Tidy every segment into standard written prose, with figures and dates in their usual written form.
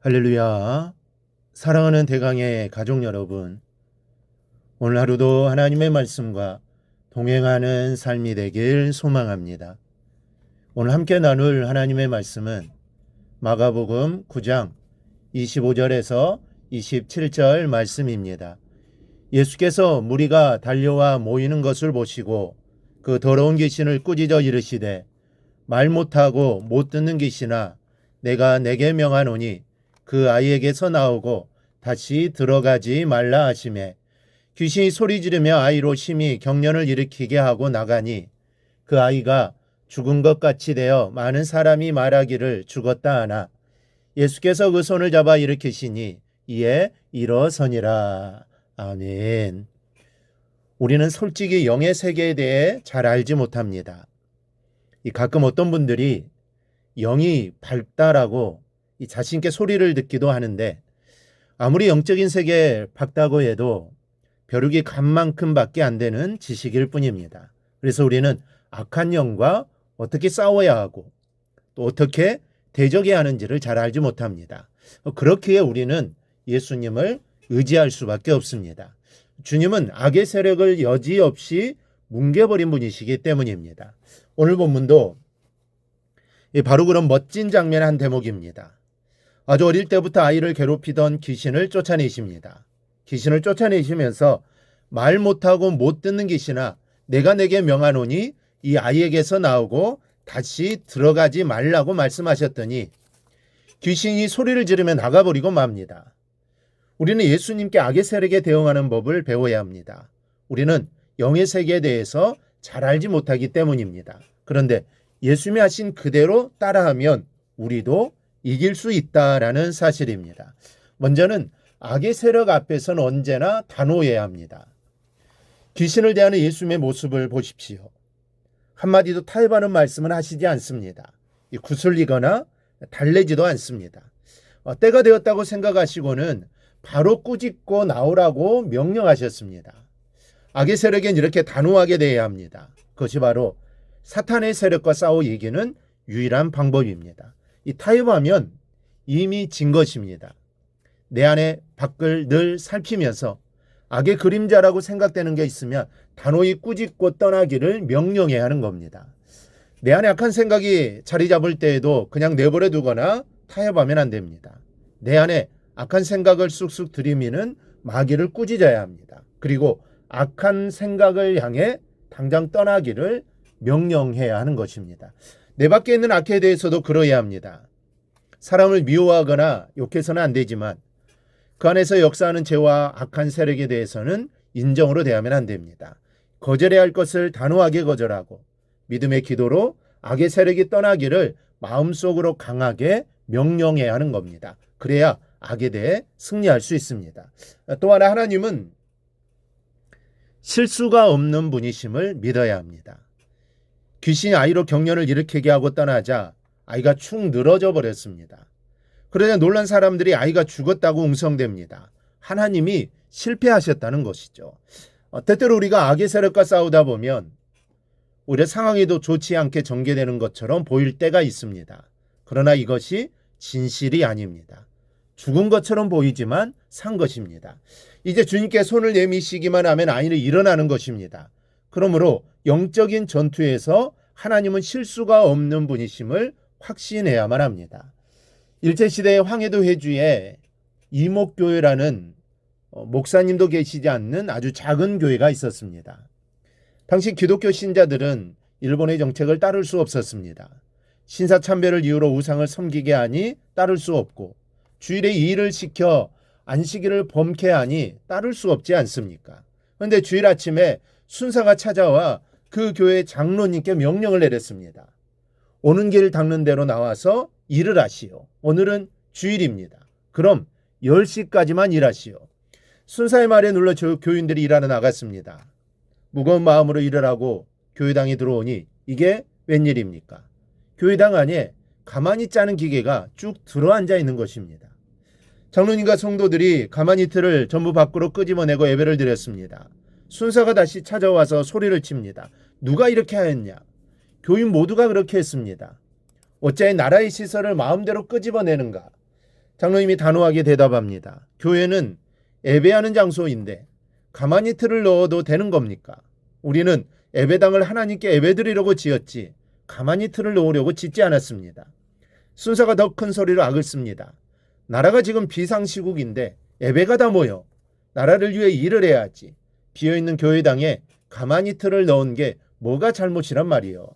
할렐루야. 사랑하는 대강의 가족 여러분, 오늘 하루도 하나님의 말씀과 동행하는 삶이 되길 소망합니다. 오늘 함께 나눌 하나님의 말씀은 마가복음 9장 25절에서 27절 말씀입니다. 예수께서 무리가 달려와 모이는 것을 보시고 그 더러운 귀신을 꾸짖어 이르시되 말 못하고 못 듣는 귀신아, 내가 내게 명하노니 그 아이에게서 나오고 다시 들어가지 말라 하시매, 귀신이 소리 지르며 아이로 심히 경련을 일으키게 하고 나가니 그 아이가 죽은 것 같이 되어 많은 사람이 말하기를 죽었다 하나 예수께서 그 손을 잡아 일으키시니 이에 일어서니라. 아멘. 우리는 솔직히 영의 세계에 대해 잘 알지 못합니다. 가끔 어떤 분들이 영이 밝다라고 자신께 소리를 듣기도 하는데, 아무리 영적인 세계에 밝다고 해도 벼룩이 간만큼 밖에 안 되는 지식일 뿐입니다. 그래서 우리는 악한 영과 어떻게 싸워야 하고 또 어떻게 대적해야 하는지를 잘 알지 못합니다. 그렇기에 우리는 예수님을 의지할 수밖에 없습니다. 주님은 악의 세력을 여지없이 뭉개버린 분이시기 때문입니다. 오늘 본문도 바로 그런 멋진 장면의 한 대목입니다. 아주 어릴 때부터 아이를 괴롭히던 귀신을 쫓아내십니다. 귀신을 쫓아내시면서 말 못하고 못 듣는 귀신아, 내가 내게 명하노니 이 아이에게서 나오고 다시 들어가지 말라고 말씀하셨더니 귀신이 소리를 지르며 나가버리고 맙니다. 우리는 예수님께 악의 세력에 대응하는 법을 배워야 합니다. 우리는 영의 세계에 대해서 잘 알지 못하기 때문입니다. 그런데 예수님이 하신 그대로 따라하면 우리도 이길 수 있다라는 사실입니다. 먼저는 악의 세력 앞에서는 언제나 단호해야 합니다. 귀신을 대하는 예수님의 모습을 보십시오. 한마디도 타협하는 말씀은 하시지 않습니다. 구슬리거나 달래지도 않습니다. 때가 되었다고 생각하시고는 바로 꾸짖고 나오라고 명령하셨습니다. 악의 세력엔 이렇게 단호하게 대해야 합니다. 그것이 바로 사탄의 세력과 싸워 이기는 유일한 방법입니다. 타협하면 이미 진 것입니다. 내 안에 밖을 늘 살피면서 악의 그림자라고 생각되는 게 있으면 단호히 꾸짖고 떠나기를 명령해야 하는 겁니다. 내 안에 악한 생각이 자리 잡을 때에도 그냥 내버려 두거나 타협하면 안 됩니다. 내 안에 악한 생각을 쑥쑥 들이미는 마귀를 꾸짖어야 합니다. 그리고 악한 생각을 향해 당장 떠나기를 명령해야 하는 것입니다. 내 밖에 있는 악에 대해서도 그러해야 합니다. 사람을 미워하거나 욕해서는 안 되지만 그 안에서 역사하는 죄와 악한 세력에 대해서는 인정으로 대하면 안 됩니다. 거절해야 할 것을 단호하게 거절하고 믿음의 기도로 악의 세력이 떠나기를 마음속으로 강하게 명령해야 하는 겁니다. 그래야 악에 대해 승리할 수 있습니다. 또 하나, 하나님은 실수가 없는 분이심을 믿어야 합니다. 귀신이 아이로 경련을 일으키게 하고 떠나자 아이가 축 늘어져 버렸습니다. 그러자 놀란 사람들이 아이가 죽었다고 웅성댑니다. 하나님이 실패하셨다는 것이죠. 때때로 우리가 악의 세력과 싸우다 보면 오히려 상황이 더 좋지 않게 전개되는 것처럼 보일 때가 있습니다. 그러나 이것이 진실이 아닙니다. 죽은 것처럼 보이지만 산 것입니다. 이제 주님께 손을 내미시기만 하면 아이는 일어나는 것입니다. 그러므로 영적인 전투에서 하나님은 실수가 없는 분이심을 확신해야만 합니다. 일제시대의 황해도 회주에 이목교회라는 목사님도 계시지 않는 아주 작은 교회가 있었습니다. 당시 기독교 신자들은 일본의 정책을 따를 수 없었습니다. 신사참배를 이유로 우상을 섬기게 하니 따를 수 없고 주일에 일을 시켜 안식일을 범케 하니 따를 수 없지 않습니까? 그런데 주일 아침에 순사가 찾아와 그 교회 장로님께 명령을 내렸습니다. 오는 길 닦는 대로 나와서 일을 하시오. 오늘은 주일입니다. 그럼 10시까지만 일하시오. 순사의 말에 눌러 교인들이 일하러 나갔습니다. 무거운 마음으로 일을 하고 교회당에 들어오니 이게 웬일입니까? 교회당 안에 가만히 짜는 기계가 쭉 들어앉아 있는 것입니다. 장로님과 성도들이 가만히 틀을 전부 밖으로 끄집어내고 예배를 드렸습니다. 순사가 다시 찾아와서 소리를 칩니다. 누가 이렇게 하였냐? 교인 모두가 그렇게 했습니다. 어찌하여 나라의 시설을 마음대로 끄집어내는가? 장로님이 단호하게 대답합니다. 교회는 예배하는 장소인데 가만히 틀을 넣어도 되는 겁니까? 우리는 예배당을 하나님께 예배드리려고 지었지 가만히 틀을 놓으려고 짓지 않았습니다. 순사가 더 큰 소리로 악을 씁니다. 나라가 지금 비상시국인데 예배가 다 모여 나라를 위해 일을 해야지. 비어있는 교회당에 가만히 틀을 넣은 게 뭐가 잘못이란 말이요.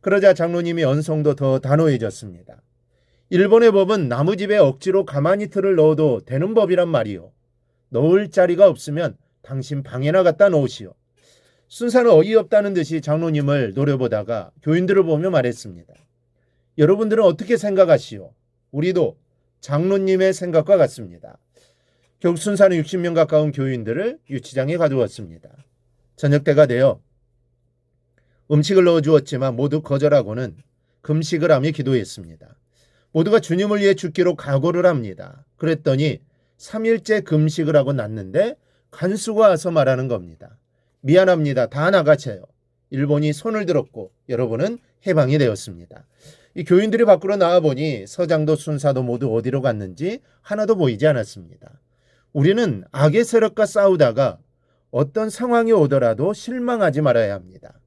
그러자 장로님이 언성도 더 단호해졌습니다. 일본의 법은 나무집에 억지로 가만히 틀을 넣어도 되는 법이란 말이요. 넣을 자리가 없으면 당신 방에나 갖다 놓으시오. 순사는 어이없다는 듯이 장로님을 노려보다가 교인들을 보며 말했습니다. 여러분들은 어떻게 생각하시오? 우리도 장로님의 생각과 같습니다. 결국 순사는 60명 가까운 교인들을 유치장에 가두었습니다. 저녁 때가 되어 음식을 넣어주었지만 모두 거절하고는 금식을 하며 기도했습니다. 모두가 주님을 위해 죽기로 각오를 합니다. 그랬더니 3일째 금식을 하고 났는데 간수가 와서 말하는 겁니다. 미안합니다. 다 나가세요. 일본이 손을 들었고 여러분은 해방이 되었습니다. 이 교인들이 밖으로 나와보니 서장도 순사도 모두 어디로 갔는지 하나도 보이지 않았습니다. 우리는 악의 세력과 싸우다가 어떤 상황이 오더라도 실망하지 말아야 합니다.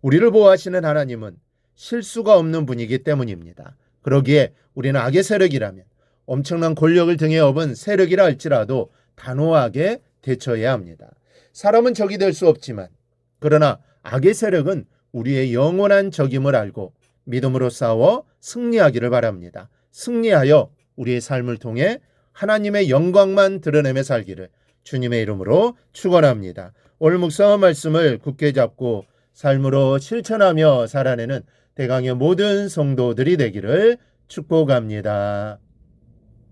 우리를 보호하시는 하나님은 실수가 없는 분이기 때문입니다. 그러기에 우리는 악의 세력이라면 엄청난 권력을 등에 업은 세력이라 할지라도 단호하게 대처해야 합니다. 사람은 적이 될 수 없지만 그러나 악의 세력은 우리의 영원한 적임을 알고 믿음으로 싸워 승리하기를 바랍니다. 승리하여 우리의 삶을 통해 하나님의 영광만 드러내며 살기를 주님의 이름으로 축원합니다. 오늘 묵상 말씀을 굳게 잡고 삶으로 실천하며 살아내는 대강의 모든 성도들이 되기를 축복합니다.